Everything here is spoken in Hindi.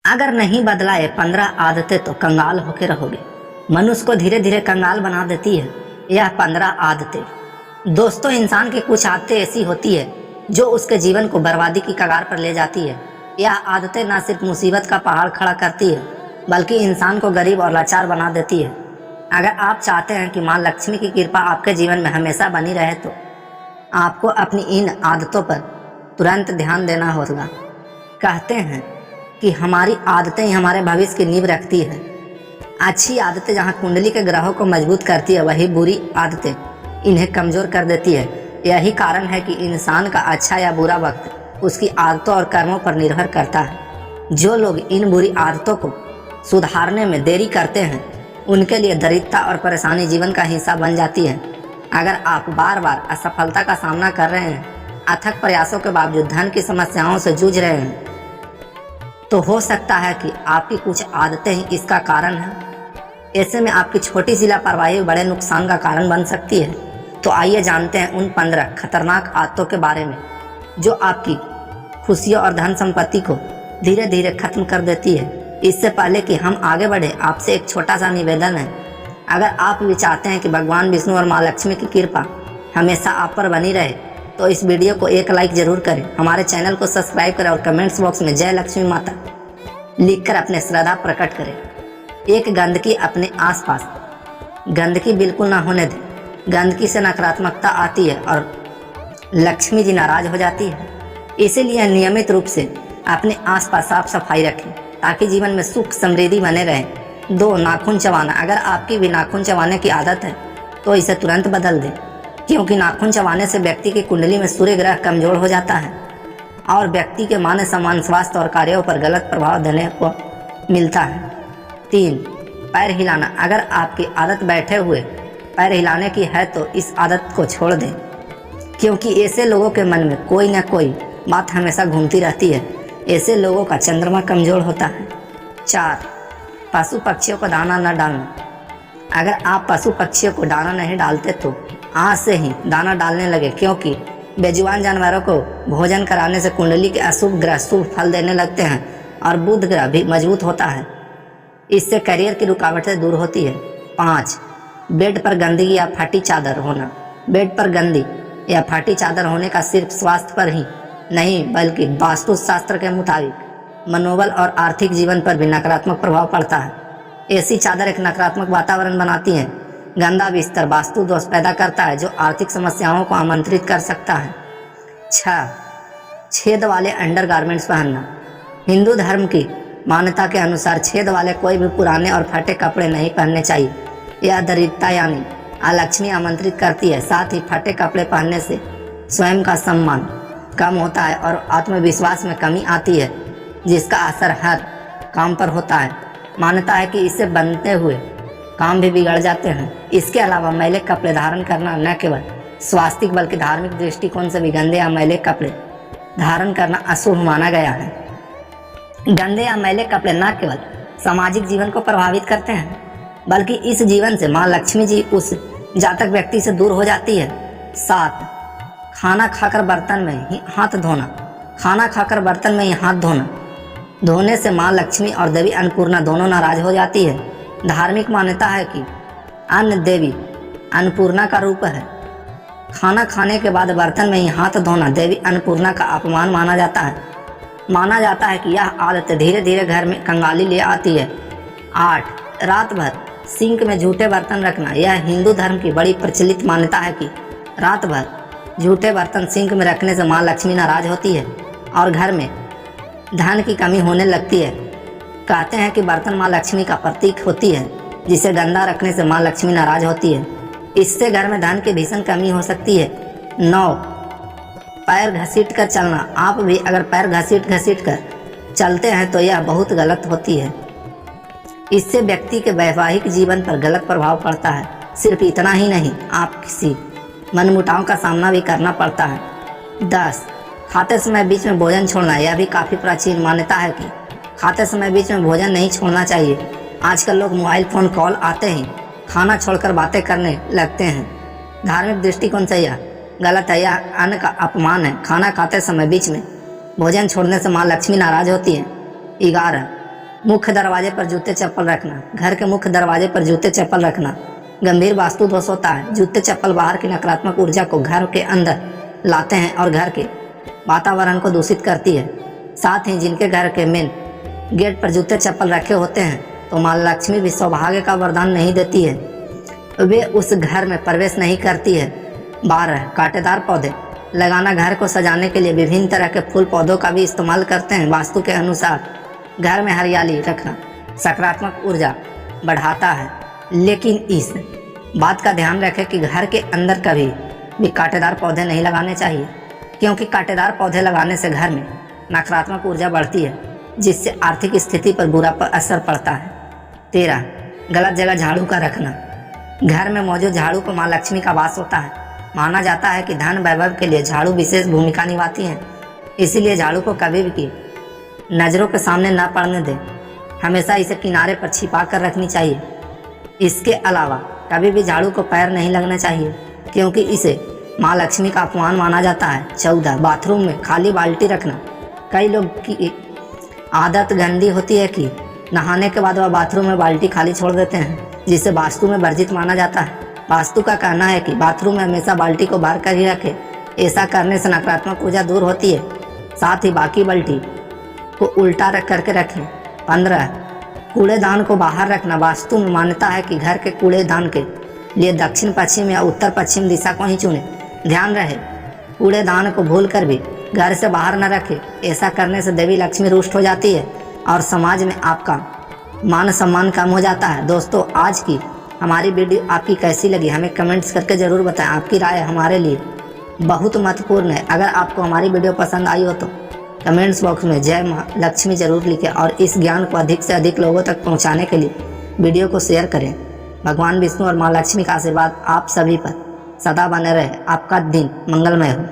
अगर नहीं बदला ये 15 आदतें तो कंगाल होके रहोगे। मनुष्य को धीरे धीरे कंगाल बना देती है यह 15 आदतें। दोस्तों, इंसान की कुछ आदतें ऐसी होती है जो उसके जीवन को बर्बादी की कगार पर ले जाती है। यह आदतें न सिर्फ मुसीबत का पहाड़ खड़ा करती है बल्कि इंसान को गरीब और लाचार बना देती है। अगर आप चाहते हैं कि माँ लक्ष्मी की कृपा आपके जीवन में हमेशा बनी रहे तो आपको अपनी इन आदतों पर तुरंत ध्यान देना होगा। कहते हैं कि हमारी आदतें ही हमारे भविष्य की नींव रखती है। अच्छी आदतें जहाँ कुंडली के ग्रहों को मजबूत करती है, वही बुरी आदतें इन्हें कमज़ोर कर देती है। यही कारण है कि इंसान का अच्छा या बुरा वक्त उसकी आदतों और कर्मों पर निर्भर करता है। जो लोग इन बुरी आदतों को सुधारने में देरी करते हैं उनके लिए दरिद्रता और परेशानी जीवन का हिस्सा बन जाती है। अगर आप बार बार असफलता का सामना कर रहे हैं, अथक प्रयासों के बावजूद धन की समस्याओं से जूझ रहे हैं, तो हो सकता है कि आपकी कुछ आदतें ही इसका कारण हैं। ऐसे में आपकी छोटी सी लापरवाही बड़े नुकसान का कारण बन सकती है। तो आइए जानते हैं उन 15 खतरनाक आदतों के बारे में जो आपकी खुशियों और धन संपत्ति को धीरे धीरे खत्म कर देती है। इससे पहले कि हम आगे बढ़े, आपसे एक छोटा सा निवेदन है। अगर आप भी चाहते हैं कि भगवान विष्णु और माँ लक्ष्मी की कृपा हमेशा आप पर बनी रहे तो इस वीडियो को एक लाइक जरूर करें, हमारे चैनल को सब्सक्राइब करें और कमेंट्स बॉक्स में जय लक्ष्मी माता लिखकर अपने श्रद्धा प्रकट करें। एक, गंदगी अपने आसपास। गंदगी बिल्कुल ना होने दें। गंदगी से नकारात्मकता आती है और लक्ष्मी जी नाराज हो जाती है। इसीलिए नियमित रूप से अपने आसपास साफ सफाई रखें ताकि जीवन में सुख समृद्धि बने रहे। 2, नाखून चबाना। अगर आपकी भी नाखून चबाने की आदत है तो इसे तुरंत बदल दें, क्योंकि नाखून चबाने से व्यक्ति की कुंडली में सूर्य ग्रह कमजोर हो जाता है और व्यक्ति के मान सम्मान, स्वास्थ्य और कार्यों पर गलत प्रभाव देने को मिलता है। 3, पैर हिलाना। अगर आपकी आदत बैठे हुए पैर हिलाने की है तो इस आदत को छोड़ दें, क्योंकि ऐसे लोगों के मन में कोई ना कोई बात हमेशा घूमती रहती है। ऐसे लोगों का चंद्रमा कमजोर होता है। 4, पशु पक्षियों को दाना न डालना। अगर आप पशु पक्षियों को दाना नहीं डालते तो आज से ही दाना डालने लगे, क्योंकि बेजुबान जानवरों को भोजन कराने से कुंडली के अशुभ ग्रह शुभ फल देने लगते हैं और बुध ग्रह भी मजबूत होता है। इससे करियर की रुकावटें दूर होती है। 5, बेड पर गंदगी या फटी चादर होना। बेड पर गंदी या फटी चादर होने का सिर्फ स्वास्थ्य पर ही नहीं बल्कि वास्तुशास्त्र के मुताबिक मनोबल और आर्थिक जीवन पर भी नकारात्मक प्रभाव पड़ता है। ऐसी चादर एक नकारात्मक वातावरण बनाती है। गंदा बिस्तर वास्तु दोष पैदा करता है जो आर्थिक समस्याओं को आमंत्रित कर सकता है। 6, छेद वाले अंडरगारमेंट्स पहनना। हिंदू धर्म की मान्यता के अनुसार छेद वाले कोई भी पुराने और फटे कपड़े नहीं पहनने चाहिए। यह दरिद्रता यानी अलक्ष्मी आमंत्रित करती है। साथ ही फटे कपड़े पहनने से स्वयं का सम्मान कम होता है और आत्मविश्वास में कमी आती है, जिसका असर हर काम पर होता है। मान्यता है कि इससे बनते हुए काम भी बिगड़ जाते हैं। इसके अलावा मैले कपड़े धारण करना न केवल स्वास्थ्य बल्कि धार्मिक दृष्टिकोण से भी गंदे या मैले कपड़े धारण करना अशुभ माना गया है। गंदे या मैले कपड़े न केवल सामाजिक जीवन को प्रभावित करते हैं बल्कि इस जीवन से माँ लक्ष्मी जी उस जातक व्यक्ति से दूर हो जाती है। 7, खाना खाकर बर्तन में ही हाथ धोना। खाना खाकर बर्तन में ही हाथ धोने से माँ लक्ष्मी और देवी अन्नपूर्णा दोनों नाराज हो जाती है। धार्मिक मान्यता है कि अन्न देवी अन्नपूर्णा का रूप है। खाना खाने के बाद बर्तन में ही हाथ धोना देवी अन्नपूर्णा का अपमान माना जाता है। माना जाता है कि यह आदत धीरे धीरे घर में कंगाली ले आती है। 8, रात भर सिंक में झूठे बर्तन रखना। यह हिंदू धर्म की बड़ी प्रचलित मान्यता है कि रात भर झूठे बर्तन सिंक में रखने से माँ लक्ष्मी नाराज होती है और घर में धन की कमी होने लगती है। कहते हैं कि बर्तन माँ लक्ष्मी का प्रतीक होती है, जिसे गंदा रखने से माँ लक्ष्मी नाराज होती है। इससे घर में धन की भीषण कमी हो सकती है। 9, पैर घसीट कर चलना। आप भी अगर पैर घसीट कर चलते हैं तो यह बहुत गलत होती है। इससे व्यक्ति के वैवाहिक जीवन पर गलत प्रभाव पड़ता है। सिर्फ इतना ही नहीं, आप किसी मनमुटाव का सामना भी करना पड़ता है। 10, खाते समय बीच में भोजन छोड़ना। यह भी काफ़ी प्राचीन मान्यता है कि खाते समय बीच में भोजन नहीं छोड़ना चाहिए। आजकल लोग मोबाइल फ़ोन कॉल आते ही खाना छोड़कर बातें करने लगते हैं। धार्मिक दृष्टिकोण से यह गलत है, यह अन्न का अपमान है। खाना खाते समय बीच में भोजन छोड़ने से माँ लक्ष्मी नाराज होती है। 11, मुख्य दरवाजे पर जूते चप्पल रखना। घर के मुख्य दरवाजे पर जूते चप्पल रखना गंभीर वास्तु दोष होता है। जूते चप्पल बाहर की नकारात्मक ऊर्जा को घर के अंदर लाते हैं और घर के वातावरण को दूषित करती है। साथ ही जिनके घर के मेन गेट पर जूते चप्पल रखे होते हैं तो माँ लक्ष्मी भी सौभाग्य का वरदान नहीं देती है, वे उस घर में प्रवेश नहीं करती है। 12 कांटेदार पौधे लगाना। घर को सजाने के लिए विभिन्न तरह के फूल पौधों का भी इस्तेमाल करते हैं। वास्तु के अनुसार घर में हरियाली रखना सकारात्मक ऊर्जा बढ़ाता है, लेकिन इस बात का ध्यान रखें कि घर के अंदर कभी भी कांटेदार पौधे नहीं लगाने चाहिए, क्योंकि कांटेदार पौधे लगाने से घर में नकारात्मक ऊर्जा बढ़ती है, जिससे आर्थिक स्थिति पर बुरा असर पड़ता है। 13 गलत जगह झाड़ू का रखना। घर में मौजूद झाड़ू को माँ लक्ष्मी का वास होता है। माना जाता है कि धन वैभव के लिए झाड़ू विशेष भूमिका निभाती है, इसीलिए झाड़ू को कभी भी नज़रों के सामने न पड़ने दें। हमेशा इसे किनारे पर छिपा कर रखनी चाहिए। इसके अलावा कभी भी झाड़ू को पैर नहीं लगना चाहिए, क्योंकि इसे माँ लक्ष्मी का अपमान माना जाता है। 14 बाथरूम में खाली बाल्टी रखना। कई लोग की आदत गंदी होती है कि नहाने के बाद वह बाथरूम में बाल्टी खाली छोड़ देते हैं, जिसे वास्तु में वर्जित माना जाता है। वास्तु का कहना है कि बाथरूम में हमेशा बाल्टी को भर कर ही रखें, ऐसा करने से नकारात्मक ऊर्जा दूर होती है। साथ ही बाकी बाल्टी को उल्टा रख करके रखें। 15 कूड़ेदान को बाहर रखना। वास्तु में मान्यता है कि घर के कूड़ेदान के लिए दक्षिण पश्चिम या उत्तर पश्चिम दिशा को ही चुनें। ध्यान रहे कूड़ेदान को भूल कर भी घर से बाहर न रखें, ऐसा करने से देवी लक्ष्मी रुष्ट हो जाती है और समाज में आपका मान सम्मान कम हो जाता है। दोस्तों, आज की हमारी वीडियो आपकी कैसी लगी हमें कमेंट्स करके ज़रूर बताएं। आपकी राय हमारे लिए बहुत महत्वपूर्ण है। अगर आपको हमारी वीडियो पसंद आई हो तो कमेंट्स बॉक्स में जय माँ लक्ष्मी जरूर लिखें और इस ज्ञान को अधिक से अधिक लोगों तक पहुँचाने के लिए वीडियो को शेयर करें। भगवान विष्णु और माँ लक्ष्मी का आशीर्वाद आप सभी पर सदा बने रहे। आपका दिन मंगलमय हो।